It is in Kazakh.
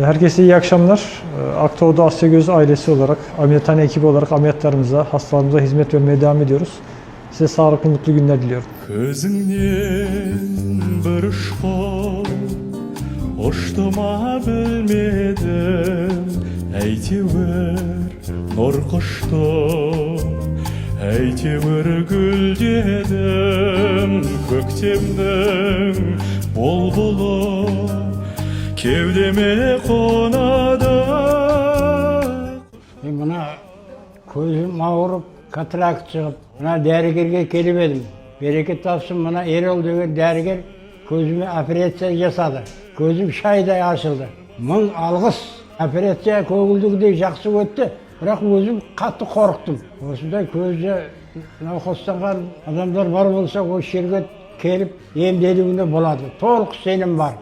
Herkese iyi akşamlar. Aktoğdu Asyagöz ailesi olarak, ameliyathane ekibi olarak ameliyatlarımıza, hastalarımıza hizmet vermeye devam ediyoruz. Size sağlıklı, mutlu günler diliyorum. Көзіңнен бір ұшқын ұшты ма білмедім, әйтеуір нұр құштым, әйтеуір гүлдедім, көктемнің бұлбұлы кеудеме қонады. Buna көзім ауырып, катаракт шығып, мына дәрігерге келіп едім. Берекет тапсын, мына Ерол деген дәрігер көзіме операция жасады. Көзім шайдай ашылды. Мың алғыс. Операция көңілдегідей жақсы өтті, бірақ өзім қатты қорықтым. Осындай көзі науқастанған адамдар бар болса, осы жерге келіп емделуіне болады. Толық сенім бар.